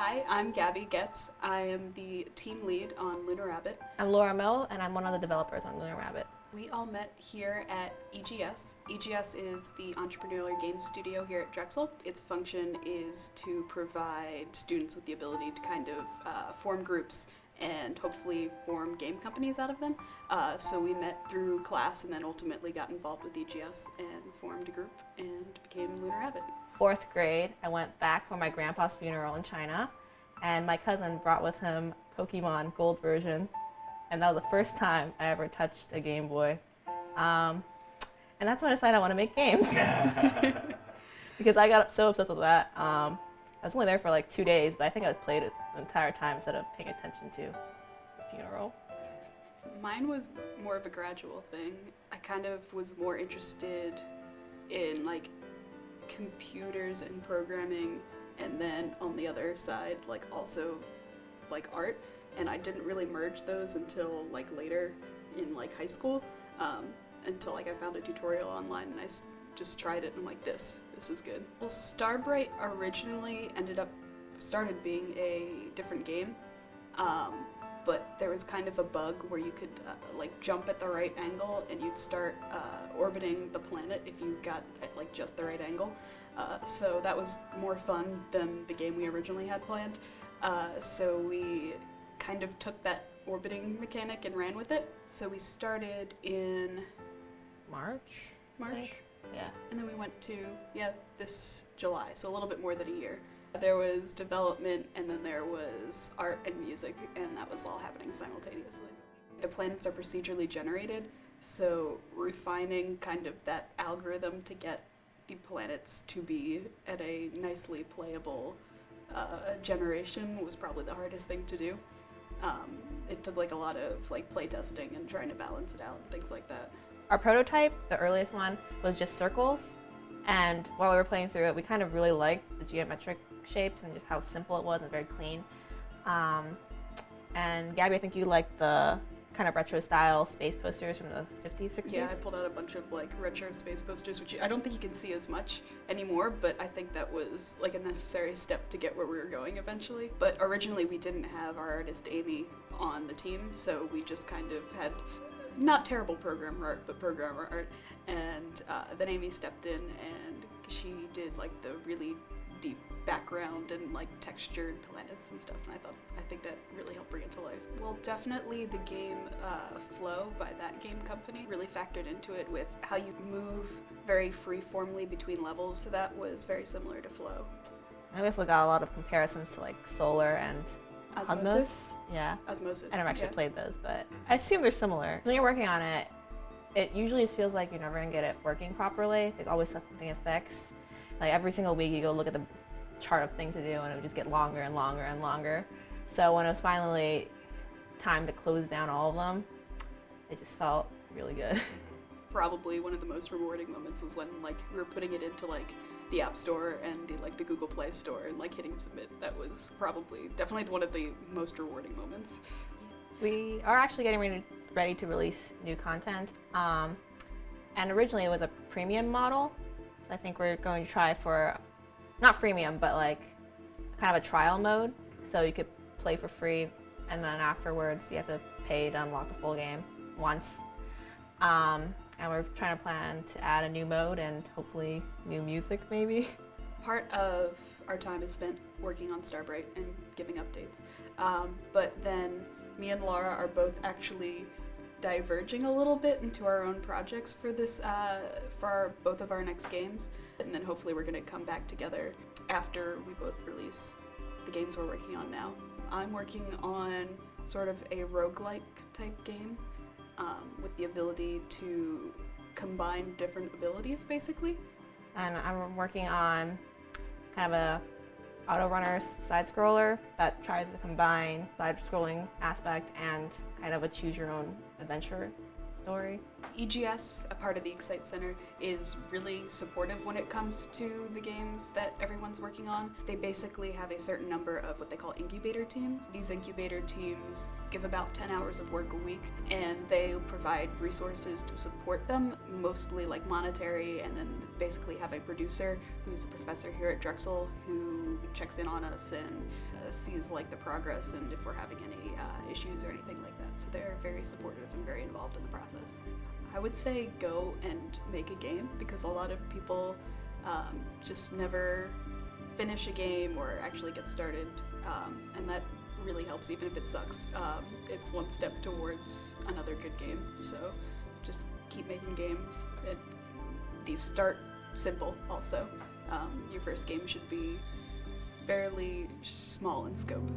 Hi, I'm Gabby Getz. I am the team lead on Lunar Rabbit. I'm Laura Mill, and I'm one of the developers on Lunar Rabbit. We all met here at EGS. EGS is the entrepreneurial game studio here at Drexel. Its function is to provide students with the ability to kind of form groups and hopefully form game companies out of them. So we met through class and then ultimately got involved with EGS and formed a group and became Lunar Rabbit. 4th grade, I went back for my grandpa's funeral in China, and my cousin brought with him Pokemon Gold version, and that was the first time I ever touched a Game Boy. And that's when I decided I want to make games. Because I got so obsessed with that. I was only there for like 2 days, but I think I played it the entire time instead of paying attention to the funeral. Mine was more of a gradual thing. I kind of was more interested in like computers and programming, and then on the other side like also like art, and I didn't really merge those until like later in like high school, until like I found a tutorial online and I just tried it and I'm like, this is good. Well, Starbright originally started being a different game, but there was kind of a bug where you could like jump at the right angle and you'd start orbiting the planet if you got at like just the right angle. So that was more fun than the game we originally had planned. So we kind of took that orbiting mechanic and ran with it. So we started in March? Yeah. And then we went to, this July, so a little bit more than a year. There was development, and then there was art and music, and that was all happening simultaneously. The planets are procedurally generated, so refining kind of that algorithm to get the planets to be at a nicely playable generation was probably the hardest thing to do. It took like a lot of like playtesting and trying to balance it out and things like that. Our prototype, the earliest one, was just circles, and while we were playing through it, we kind of really liked the geometric shapes and just how simple it was and very clean. And Gabby, I think you liked the kind of retro style space posters from the 50s, 60s? Yeah, I pulled out a bunch of like retro space posters, which I don't think you can see as much anymore, but I think that was like a necessary step to get where we were going eventually. But originally we didn't have our artist Amy on the team, so we just kind of had not terrible programmer art, but programmer art, and then Amy stepped in and she did like the really deep background and like textured planets and stuff, and I think that really helped bring it to life. Well, definitely the game Flow by that game company really factored into it with how you move very free-formly between levels, so that was very similar to Flow. I also got a lot of comparisons to like Solar and Osmosis? Yeah. Osmosis. I never actually played those, but I assume they're similar. When you're working on it, it usually just feels like you're never gonna get it working properly. There's always something affects. Like every single week you go look at the chart of things to do and it would just get longer and longer and longer. So when it was finally time to close down all of them, it just felt really good. Probably one of the most rewarding moments was when like we were putting it into like the App Store and the Google Play Store and like hitting submit. That was definitely one of the most rewarding moments. We are actually getting ready to release new content. And originally it was a premium model. So I think we're going to try for, not freemium, but like kind of a trial mode. So you could play for free and then afterwards you have to pay to unlock the full game once. And we're trying to plan to add a new mode and hopefully new music maybe. Part of our time is spent working on Starbright and giving updates. But then me and Laura are both actually diverging a little bit into our own projects for this, both of our next games. And then hopefully we're gonna come back together after we both release the games we're working on now. I'm working on sort of a roguelike type game, with the ability to combine different abilities, basically. And I'm working on kind of a auto runner side scroller that tries to combine side scrolling aspect and kind of a choose your own adventure story. EGS, a part of the Excite Center, is really supportive when it comes to the games that everyone's working on. They basically have a certain number of what they call incubator teams. These incubator teams give about 10 hours of work a week, and they provide resources to support them, mostly like monetary, and then basically have a producer who's a professor here at Drexel who checks in on us and sees like the progress and if we're having any issues or anything like that. So they're very supportive and very involved in the process. I would say go and make a game, because a lot of people just never finish a game or actually get started, and that really helps even if it sucks. It's one step towards another good game, so just keep making games. These start simple also. Your first game should be fairly small in scope.